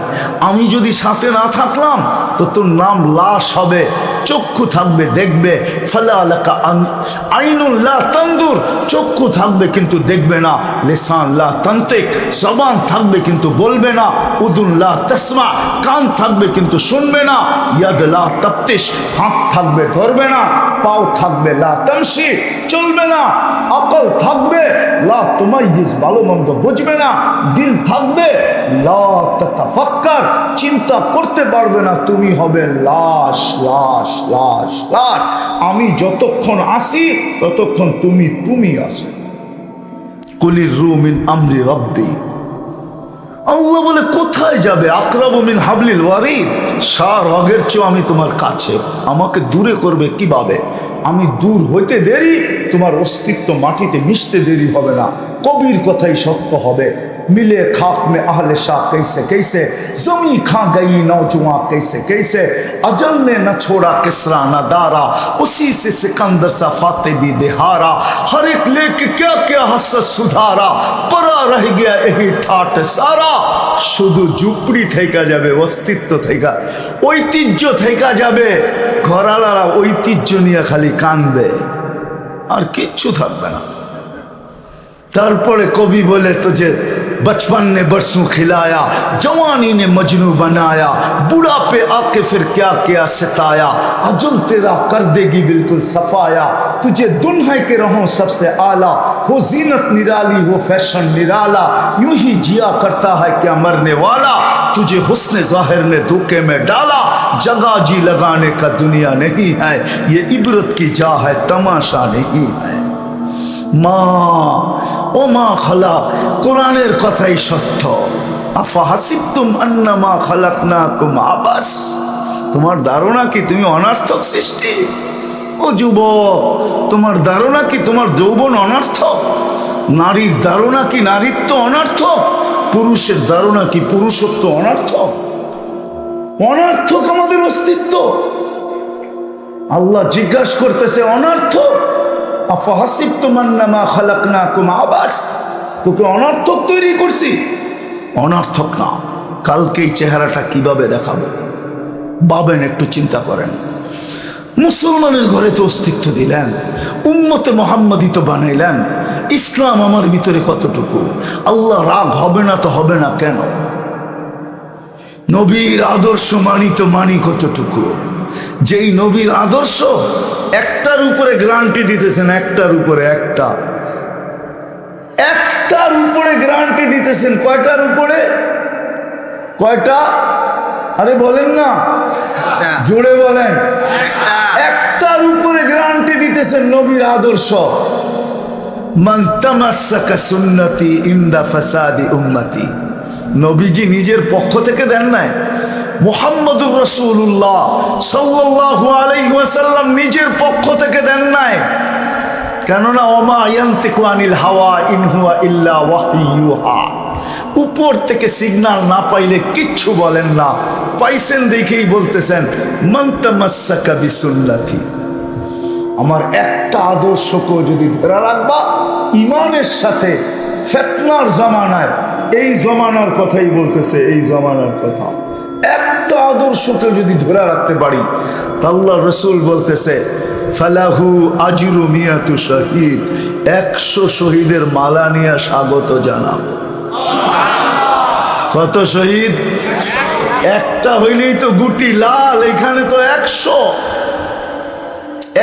আমি যদি সাথে না থাকলাম তো তোর নাম লাশ হবে, চক্ষু থাকবে দেখবে, ফালা লাকা আইনুন লা তানদুর, চক্ষু থাকবে কিন্তু দেখবে না, লিসান লা তানতিক, জবান থাকবে কিন্তু বলবে না, উদুন লা তাসমা, কান থাকবে কিন্তু শুনবে না, ইয়াদ লা তাফতিশ, হাত থাকবে ধরবে না, পাও থাকবে লা তামশি, চলবে না, আকল থাকবে লা তুমাইয়িজ, ভালো মন্দ বুঝবে না, দিল থাকবে লা তাতাফাক্কার, চিন্তা করতে পারবে না, তুমি হবে লাশ, লাশ, লাশ, লাশ। আমি যতক্ষণ আসি ততক্ষণ তুমি আসো। কুলির রূহ মিন আমরি রব্বি, আল্লাহ বলে কোথায় যাবে? আকরাবু মিন হাবলিল ওয়ারিদ, রগের চেয়ে আমি তোমার কাছে, আমাকে দূরে করবে কিভাবে? আমি দূর হইতে দেরি, তোমার অস্তিত্ব মাটিতে মিশতে দেরি হবে না। কবির কথাই সত্য হবে। मिले खाक में अहले शाह कैसे कैसे, जमी खा गई नौजुआ कैसे कैसे, अजल ने न छोड़ा किसरा न दारा, उसी से सिकंदर सा फाते भी दिहारा, हर एक लेके क्या क्या हसरत सुधारा, परा रह गया यही ठाट सारा। শুধু ঝুপড়ি থেকে যাবে, অস্তিত্ব থেকে, ঐতিহ্য থেকে যাবে। ঘরালারা ঐতিহ্য নিয়ে খালি কানবে, আর কিচ্ছু থাকবে না। तारपरे कवि बोले तुझे बचपन ने बरसों खिलाया, जवानी ने मजनू बनाया, बुढ़ापे आके फिर क्या क्या सताया, अजुल तेरा कर देगी बिल्कुल सफाया, तुझे दुल्हन के रहो सबसे आला, हो जीनत निराली हो फैशन निराला, यूं ही जिया करता है क्या मरने वाला, तुझे हुस्न जाहिर ने धोखे में डाला, जगह जी लगाने का दुनिया नहीं है, ये इबरत की जा है तमाशा नहीं है। माँ ओ माँ खला कुरानेर कथाई सत्य, आफा हासिबतुम अन्नामा खलाकनाकुम आबास, तुम्हार धारणा कि तुम अनर्थक सृष्टि। ओ युवक तुम्हार धारणा कि तुम्हार যৌবন अनर्थक, नारीर धारणा कि नारीत्व अनर्थक, पुरुषेर धारणा कि पुरुषत्व अनर्थक। अनर्थक आमादेर अस्तित्व। आल्लाह जिज्ञासा करतेছে अनर्थक, আফাহাসিবতুম আন্নামা খালাকনাকুম আবাস, তোকে অনর্থক তৈরি করছি। অনর্থক না, কালকে এই চেহারাটা কিভাবে দেখাবো ভাবেন, একটু চিন্তা করেন। মুসলমানের ঘরে তো অস্তিত্ব দিলেন, উম্মতে মুহাম্মাদি তো বানাইলেন, ইসলাম আমার ভিতরে কতটুকু, আল্লাহ রাগ হবে না তো হবে না কেন? নবীর আদর্শ মানি তো মানি কতটুকু, যেই নবীর আদর্শ একটার উপরে গ্যারান্টি দিতেছেন, একটার উপরে একটার উপরে গ্যারান্টি দিতেছেন, কয়টার উপরে? কয়টা? আরে বলেন না, জোরে বলেন। একটার উপরে গ্যারান্টি দিতেছেন নবীর আদর্শ। মান তামাসসাকা সুন্নতি ইনদা ফাসাদি উম্মতি, নবীজি নিজের পক্ষ থেকে দেন নাই, মুহাম্মদুর রাসূলুল্লাহ সাল্লাল্লাহু আলাইহি ওয়াসাল্লাম নিজের পক্ষ থেকে দেন নাই। কেননা ওমা ইয়ান্তিকু আনিল হাওয়া ইন হুয়া ইল্লা ওয়াহয়ু ইউহা, উপর থেকে সিগন্যাল না পাইলে কিচ্ছু বলেন না, পাইছেন দেখেই বলতেছেন মান তামাসসাকা বিসুন্নতি, আমার একটা আদর্শকে যদি ধরে রাখবা ঈমানের সাথে, ফিতনার জামানায়, এই জামানার কথাই বলতেছে, এই জামানার কথা, একটা আদর্শকে যদি ধরে রাখতে পারি, আল্লাহ রাসূল বলতেছে ফালাহু আজরু মিয়াতু শহীদ, 100 শহীদের মালা নিয়ে স্বাগত জানাবো। কত শহীদ? একটা হইলেই তো গুটি লাল, এখানে তো 100,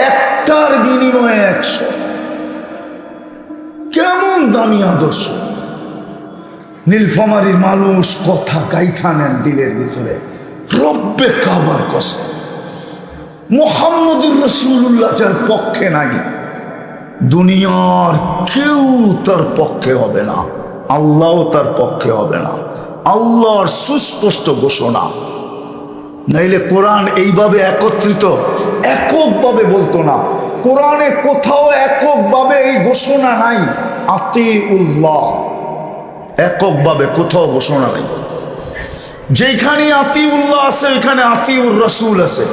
একটার বিনিময়ে 100। কেমন দামি আদর্শ! নীলফামারীর মানুষ কথা গাইথা নেন দিলের ভিতরে, রব্বে কাবার কসম, মুহাম্মদুর রাসূলুল্লাহ যার পক্ষে নাই, দুনিয়ার কেউ তার পক্ষে হবে না, আল্লাহও তার পক্ষে হবে না। আল্লাহর সুস্পষ্ট ঘোষণা, নাইলে কোরআন এইভাবে একত্রিত এককভাবে বলতো না। কোরআনে কোথাও এককভাবে এই ঘোষণা নাই, আতিউল্লাহ, এককভাবে কোথাও ঘোষণা নাই। যেখানে আতিউল্লাহ আছে ওইখানে আতিউর রাসূল আছে।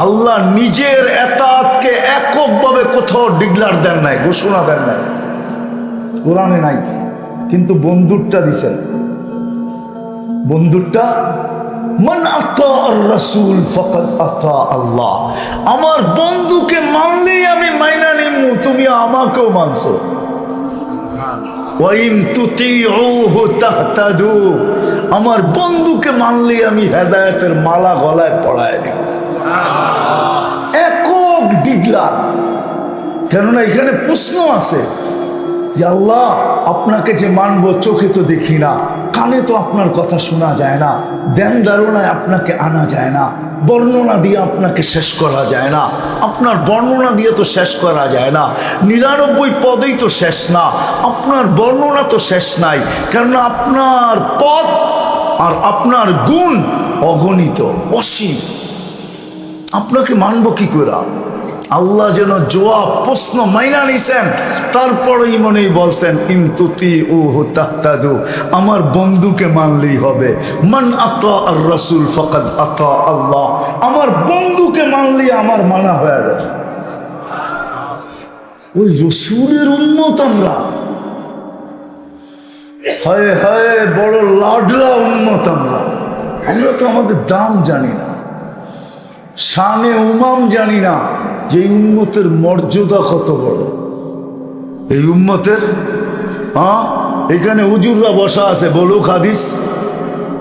আল্লাহ নিজের এতাআতকে এককভাবে কোথাও ডিক্লার দেন নাই, ঘোষণা দেন নাই, কোরআনে নাই। কিন্তু বন্ধুরটা দিছেন, বন্ধুরটা মান আতা আর রাসূল ফাকাদ আতা আল্লাহ, আমার বন্ধুকে মানলেই আমি মাইনা নিমু, তুমি আমাকেও মানছো। ওয়াইন তুতিউহু তাহতাদু, আমার বন্ধুকে মানলেই আমি হেদায়েতের মালা গলায় পরায় দিচ্ছি। একক ডিক্লার। কেননা এখানে প্রশ্ন আছে যে আল্লাহ আপনাকে যে মানবো, চোখে তো দেখি না, কানে তো আপনার কথা শোনা যায় না, ধ্যান ধারণায় আপনাকে আনা যায় না, বর্ণনা দিয়ে আপনাকে শেষ করা যায় না, আপনার বর্ণনা দিয়ে তো শেষ করা যায় না, 99 পদেই তো শেষ না, আপনার বর্ণনা তো শেষ নাই, কেননা আপনার পদ আর আপনার গুণ অগণিত, অসীম। আপনাকে মানবো কি করে? আল্লাহ যেন জবাব প্রশ্ন মাইনা নিছেন, তারপরেই মনেই বলছেন ইনতুতিউহু তাহতাদু, আমার বন্ধুকে মানলেই হবে। মান আতা আর রাসূল ফাকাদ আতা আল্লাহ, আমার বন্ধুকে মানলেই আমার মানা হয়ে যাবে। ওই রসূলের উম্মত আমরা, হায় হায় বড় লাডলা উম্মত আমরা। আমরা তো আমাদের দাম জানি না, শানে উমাম জানি না যে উম্মতের মর্যাদা কত বড়। এই উম্মতের হ্যাঁ, এখানে হুজুররা বসা আছে, বলুক হাদিস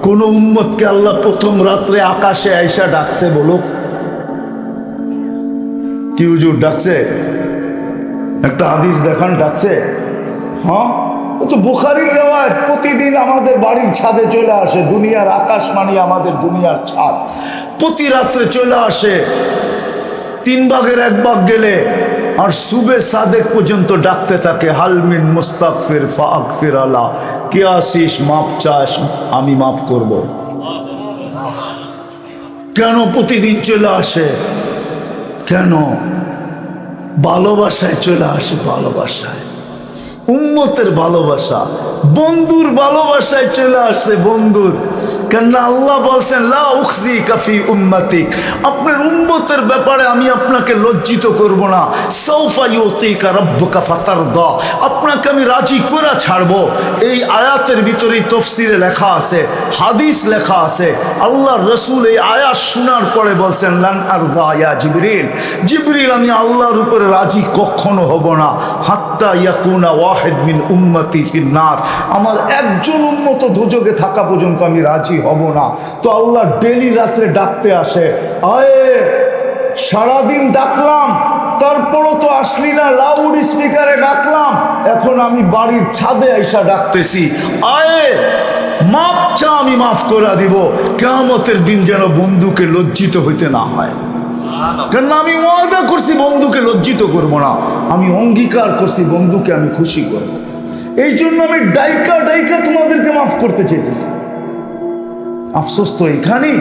কোন উম্মতকে আল্লাহ প্রথম রাত্রে আকাশে আইসা ডাকছে? বলুক, কি হুজুর ডাকছে? একটা হাদিস দেখান ডাকছে। হ্যাঁ, তো বুখারীর রিওয়ায়াত। প্রতিদিন আমাদের বাড়ির ছাদে চলে আসে, দুনিয়ার আকাশ মানে আমাদের দুনিয়ার ছাদ। প্রতি রাত্রে চলে আসে, 3 ভাগের 1 ভাগ গেলে আর সুবে সাদেক পর্যন্ত ডাকতে থাকে, হালমিন মুস্তাগফির ফাগফির আলা, কে আসিস মাপ চাস আমি মাফ করব। কেন প্রতিদিন চলে আসে? কেন? ভালোবাসায় চলে আসে, ভালোবাসায়, উম্মতের ভালোবাসা, বন্ধুর ভালোবাসায় চলে আসে, বন্ধুর। কেননা আল্লাহ বলছেন লা উখজিকা ফি উম্মতিক, আপনার উম্মতের ব্যাপারে আমি আপনাকে লজ্জিত করব না। সাউফা ইউতিকা রাব্বুকা ফাতারদা, আপনাকে আমি রাজি করে ছাড়বো। এই আয়াতের ভিতরে তাফসীরে লেখা আছে, হাদিস লেখা আছে, আল্লাহর রাসূল এই আয়াত শোনার পরে বলছেন লান আরদা ইয়া জিবরিল, জিবরিল আমি আল্লাহর উপরে রাজি কখনো হব না, হাত্তা ইয়াকুনা ওয়াহিদ মিন উম্মতি ফিন নার, আমার একজন উম্মত দোজখে থাকা পর্যন্ত আমি রাজি হব না। তো আল্লাহ ডেলি রাত্রে ডাকতে আসে, আয়ে সারাদিন ডাকলাম তারপরও তো আসলি না, লাউড স্পিকারে ডাকলাম, এখন আমি বাড়ির ছাদে আইসা ডাকতেছি, আয়ে মাপ চা আমি মাফ করে দিব। কিয়ামতের দিন যেন বন্ধুকে লজ্জিত হইতে না হয়। কেন আমি ওয়াদা করছি বন্ধুকে লজ্জিত করব না, আমি অঙ্গীকার করছি বন্ধুকে আমি খুশি করব। এই জন্য আমি ডাইকা ডাইকা তোমাদেরকে মাফ করতে চেয়েছি। আফসোস তো এখানেই,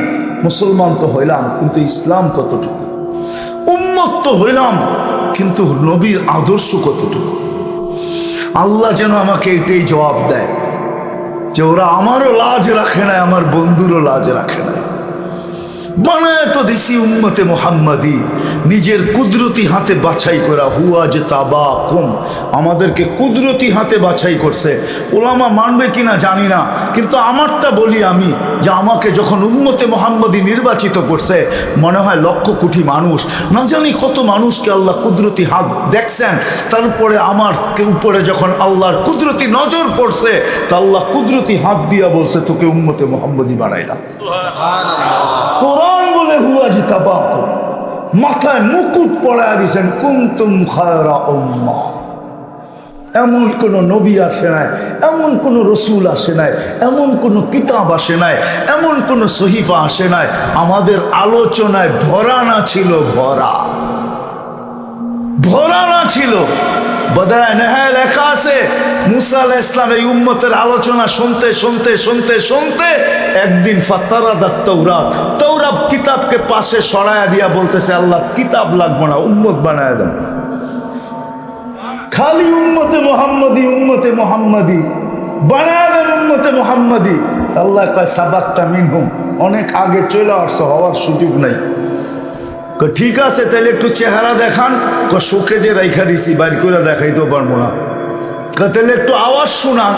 মুসলমান তো হইলাম কিন্তু ইসলাম কতটুকু, উম্মত তো হইলাম কিন্তু নবীর আদর্শ কতটুকু। আল্লাহ যেন আমাকে এটাই জবাব দেয় যে ওরা আমারও লাজ রাখে না, আমার বন্ধুরও লাজ রাখে না। বানায় তো দিছি উম্মতে মুহাম্মাদি, নিজের কুদরতি হাতে বাছাই করা, হুয়া যে তাবা কম, আমাদেরকে কুদরতি হাতে বাছাই করছে। ওলামা মানবে কিনা জানি না, কিন্তু আমারটা বলি আমি, যে আমাকে যখন উম্মতে মুহাম্মাদি নির্বাচিত করছে, মনে হয় 1,00,000 কোটি মানুষ, না জানি কত মানুষকে আল্লাহ কুদরতি হাত দেখছেন, তারপরে আমার উপরে যখন আল্লাহর কুদরতি নজর পড়ছে, তা আল্লাহ কুদরতি হাত দিয়া বলছে তোকে উম্মতে মুহাম্মাদি বানাইলাম। কোরআন বলে হুয়া জি তাবাকুম, মাথায় মুকুট পরায়া দিয়েছেন কুনতুম খায়রা উম্মাহ। এমন কোন নবী আসে নাই, এমন কোন রসুল আসে নাই, এমন কোন কিতাব আসে নাই, এমন কোন সহিফা আসে নাই আমাদের আলোচনায় ভরা না ছিল, ভরা ভরা না ছিল। বদায় নেহায় লেখা আছে মুসা আলাইহিস সালাম এই উম্মতের আলোচনা শুনতে শুনতে শুনতে শুনতে একদিন ফাতারাদাত তাওরাত, তাওরাত কিতাবকে পাশে সরায়া দিয়া বলতেছে আল্লাহ কিতাব লাগবে না, উম্মত বানায় দেন, খালি উম্মতে মুহাম্মাদি, উম্মতে মুহাম্মাদি বানায় দেন, উম্মতে মুহাম্মাদি। আল্লাহ কয় সাবাক্তা মিনহুম, অনেক আগে চলে আসছো, হওয়ার সুযোগ নাই। ঠিক আছে তাহলে একটু চেহারা দেখান, শোকে যে রাইখা দিছি বাইর করে দেখাইতেও পারবো না, তাহলে একটু আওয়াজ শোনান।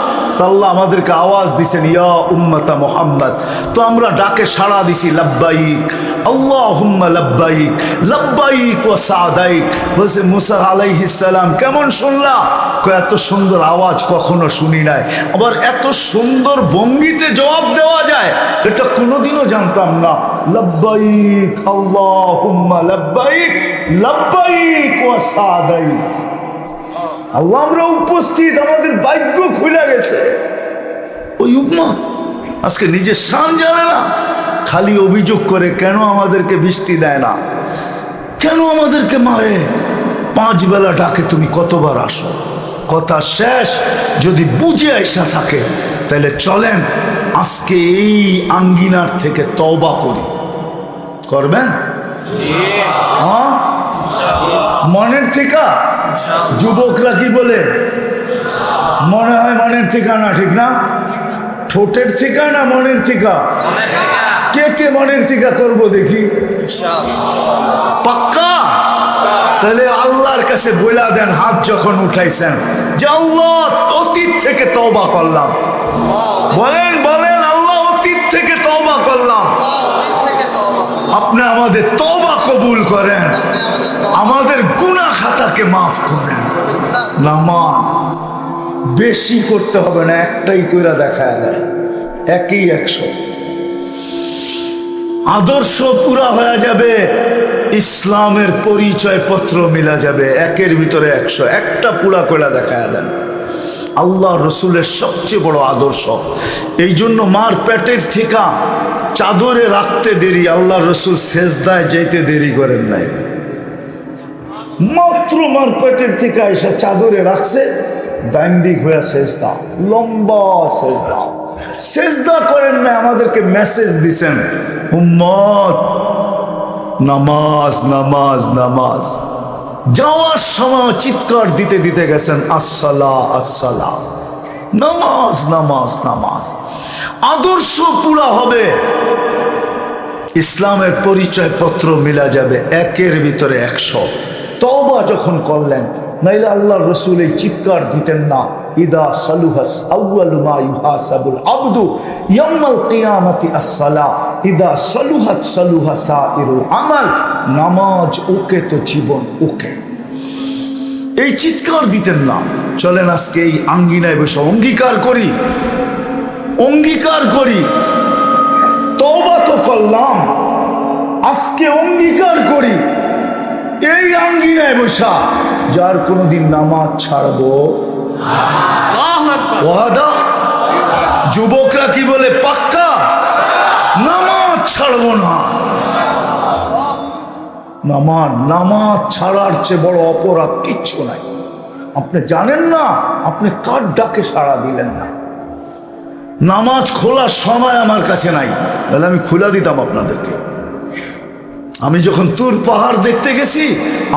আল্লাহ আমাদেরকে আওয়াজ দিছেন ইয়া উম্মতা মুহাম্মদ, তো আমরা ডাকে সাড়া দিছি লাব্বাইক আল্লাহুম্মা লাব্বাইক লাব্বাইক ওয়া সাদাইক। বলছে মুসা আলাইহিস সালাম কেমন শুনলা? এত সুন্দর আওয়াজ কখনো শুনি নাই, আবার এত সুন্দর ভঙ্গিতে জবাব দেওয়া যায় এটা কোনোদিনও জানতাম না। লাব্বাইক আল্লাহুম্মা লাব্বাইক লাব্বাইক ওয়া সাদাইক। আল্লাহ আমরা উপস্থিত, আমাদের ভাগ্য খুলে গেছে। ওই উম্মত আজকে নিজের শান জানে না, খালি অভিযোগ করে কেন আমাদেরকে বৃষ্টি দেয় না, কেন আমাদেরকে মারে, 5 বেলা ডাকে তুমি কতবার আসো। কথা শেষ। যদি বুঝে আইসা থাকে তাহলে চলেন আজকে এই আঙ্গিনার থেকে তওবা করি। করবেন? হ্যাঁ, মনের থেকে। যুবকরা কি বলে? মনে হয় মনের থেকে না, ঠিক না? ঠোঁটের থেকে না মনের থেকে? কে কে মনের থেকে করবো দেখি? পাক্কা? তাহলে আল্লাহর কাছে বইলা দেন, হাত যখন উঠাইছেন যে আল্লাহ অতীত থেকে তওবা করলাম, বলেন বলেন আল্লাহ অতীত থেকে তওবা করলাম, আপনি আমাদের তওবা কবুল করেন, আমাদের গুনাহ খাতাকে মাফ করেন। নামান বেশি করতে হবে না, একটাই কইরা দেখায় দেয়, একই 100। আদর্শ পুরা হয়ে যাবে, ইসলামের পরিচয় পত্র মিলা যাবে, একের ভিতরে 100, একটা পুরা কইরা দেখায় দেন। আল্লাহ রসুলের সবচেয়ে বড় আদর্শ। এই জন্য মার পেটের থেকে চাদরে রাখতে দেরি, আল্লাহ রসুল সেজদায় যাইতে দেরি করেন নাই। মাত্র মার পেটের থেকে এসে চাদরে রাখছে, ডাইন্ডিক হয়ে সেজদা, লম্বা সেজদা, সেজদা করেন না, আমাদেরকে মেসেজ দিছেন, উম্মত নামাজ নামাজ নামাজ। যাওয়ার সময় চিৎকার দিতে দিতে গেছেন, আসসালা আসসালা, নামাজ নামাজ নামাজ। আদর্শ পুরা হবে, ইসলামের পরিচয় পত্র মিলা যাবে, একের ভিতরে 100। তওবা যখন করলেন, নাইলে আল্লাহ রসুল এই চিৎকার দিতেন না, ইদা সালুহাস আউয়ালু মা ইউহাসাবুল আবদু ইয়াউমাল কিয়ামাতি আসসালা, ইদা সালুহাত সালুহা সাইরুল আমাল। নামাজ ওকে তো জীবন ওকে। এই চিৎকার দিতেন না। চলেন আজকে এই আঙ্গিনায় বসে অঙ্গীকার করি, অঙ্গীকার করি, তওবা তো করলাম, আজকে অঙ্গীকার করি এই আঙ্গিনায় বসা, যার কোনোদিন নামাজ ছাড়বো ওয়াদা। যুবকরা কি বলে, পাক্কা নামাজ ছাড়বো না। নামাজ ছাড়ার চেয়ে বড় অপরাধ কিচ্ছু নাই। আপনি জানেন না আপনি কার ডাকে সাড়া দিলেন না। নামাজ খোলার সময় আমার কাছে নাই, তাহলে আমি খুলে দিতাম আপনাদেরকে। আমি যখন তুর পাহাড় দেখতে গেছি,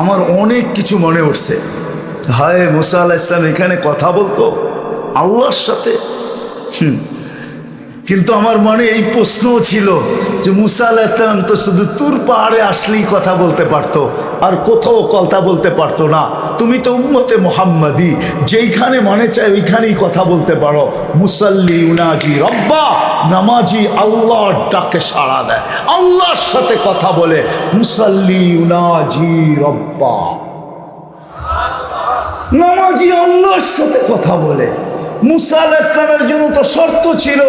আমার অনেক কিছু মনে উঠছে। হায়, মুসা আলাইহিস সালাম এখানে কথা বলতো আল্লাহর সাথে। কিন্তু আমার মনে এই প্রশ্নও ছিল যে মুসা আলাইহিস সালাম তো শুধু তুর পাহাড়ে আসলেই কথা বলতে পারতো, আর কোথাও কথা বলতে পারতো না। তুমি তো উম্মতে মুহাম্মাদি, যেইখানে মনে চায় ওইখানেই কথা বলতে পারো। মুসাল্লি ইউনাজি রব্বা, নামাজি আল্লাহর ডাকে সাড়া দেয়, আল্লাহর সাথে কথা বলে। মুসাল্লি ইউনাজি রব্বা, নামাজি আল্লাহর সাথে কথা বলে। মুসা আলাইহিস সালামের জন্য তো শর্ত ছিল,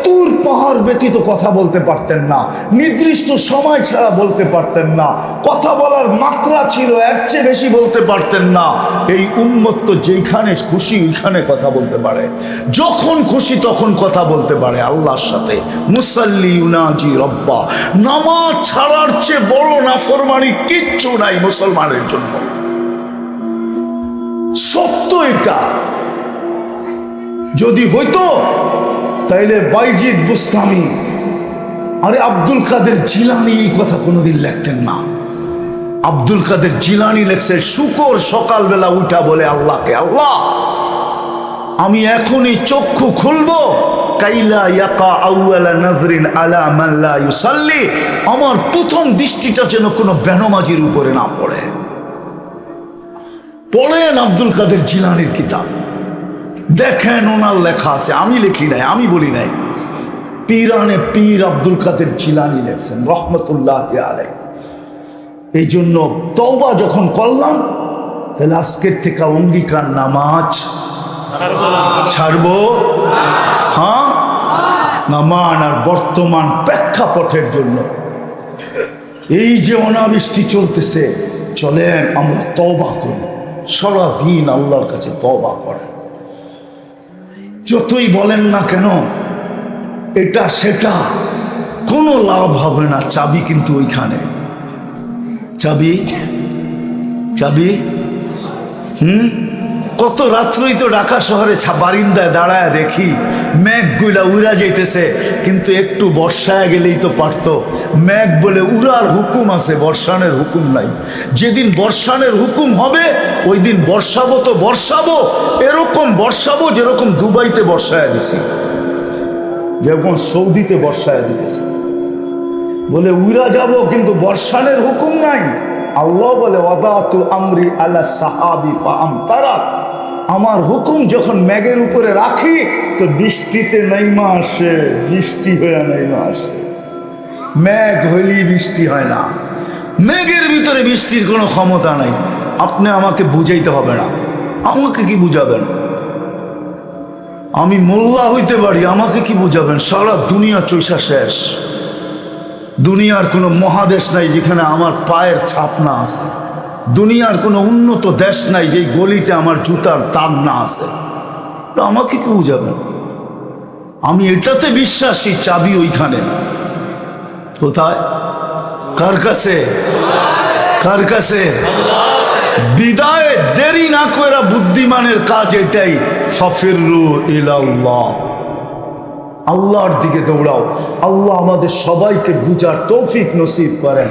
তুর পাহাড় ব্যতীত কথা বলতে পারতেন না, নির্দিষ্ট সময় ছাড়া বলতে পারতেন না, কথা বলার মাত্রা ছিল, এর চেয়ে বেশি বলতে পারতেন না। এই উম্মত তো যেখানে খুশি ওইখানে কথা বলতে পারে, যখন খুশি তখন কথা বলতে পারে আল্লাহর সাথে। মুসাল্লি ইউনাজি রব্বা, নামাজ ছাড়ার চেয়ে বড় নাফরমানি কিচ্ছু নাই মুসলমানের জন্য। সত্য এটা। যদি হইতো তাইলে বাইজিদ বুস্তামি, আরে আব্দুল কাদের জিলানি এই কথা কোনোদিন লিখতেন না। আব্দুল কাদের জিলানি লেখছে, শুকর সকালবেলা উঠা বলে আল্লাহকে, আল্লাহ আমি এখনই চক্ষু খুলবো, কাইলা ইয়াকা আউয়ালা নাজরিন আলা মান লা ইউসাল্লি, আমার প্রথম দৃষ্টিটা যেন কোনো বেনমাজির উপরে না পড়ে। পড়েন আব্দুল কাদের জিলানির কিতাব, দেখেন ওনার লেখা আছে, আমি লিখি নাই, আমি বলি নাই। পীরানে পীর আব্দুল কাদের জিলানি লেখছেন রহমতুল্লাহ আলাইহি। এই জন্য তওবা যখন করলাম, তাহলে আজকের থেকে অঙ্গীকার, নামাজ ছাড়বো। হ্যাঁ, নামান। আর বর্তমান প্রেক্ষাপটের জন্য এই যে অনাবৃষ্টি চলতেছে, চলেন আমরা তওবা করি, সারাদিন আল্লাহর কাছে তওবা করেন। যতই বলেন না কেন এটা সেটা, কোনো লাভ হবে না। চাবি কিন্তু ওইখানে, চাবি চাবি। কত রাত্রই তো ঢাকা শহরে বারিন্দায় দাঁড়ায় দেখি মেঘগুলা উড়া যাইতেছে, কিন্তু একটু বর্ষায় গেলেই তো পারতো। মেঘ বলে উড়ার হুকুম আছে, বর্ষানের হুকুম নাই। যেদিন বর্ষানের হুকুম হবে ওই দিন বর্ষাবো তো বর্ষাবো, এরকম বর্ষাবো যেরকম দুবাইতে বর্ষায় দিছি, যেরকম সৌদিতে বর্ষায় দিতেছে। বলে উড়া যাব, কিন্তু বর্ষানের হুকুম নাই। আল্লাহ বলে ওয়াদাতু আমরি আলা সাহাবি ফাআমতারা, আমার হুকুম যখন মেঘের উপরে রাখি তো বৃষ্টিতে নাইমা আসে, বৃষ্টি হয়ে নাইমা আসে। মেঘ হইলেই বৃষ্টি হয় না, মেঘের ভিতরে বৃষ্টির কোনো ক্ষমতা নাই। আপনি আমাকে বুঝাইতে হবে না, আমাকে কি বুঝাবেন? আমি মোল্লা হইতে পারি, আমাকে কি বুঝাবেন? সারা দুনিয়া চৈষা শেষ। দুনিয়ার কোনো মহাদেশ নাই যেখানে আমার পায়ের ছাপ না আছে। দুনিয়ার কোনো উন্নত দেশ নাই যেই গলিতে আমার জুতার দাগ না আছে। আমাকে কি বুঝাবেন? আমি এটাতে বিশ্বাসী, চাবি ওইখানে। কোথায়? কার কাছে? কার কাছে? বিদায় দেরি না করে বুদ্ধিমানের কাজ এটাই, ফাফিরু ইলাল্লাহ, আল্লাহর দিকে দৌড়াও। আল্লাহ আমাদের সবাইকে বুঝার তৌফিক নসিব করেন।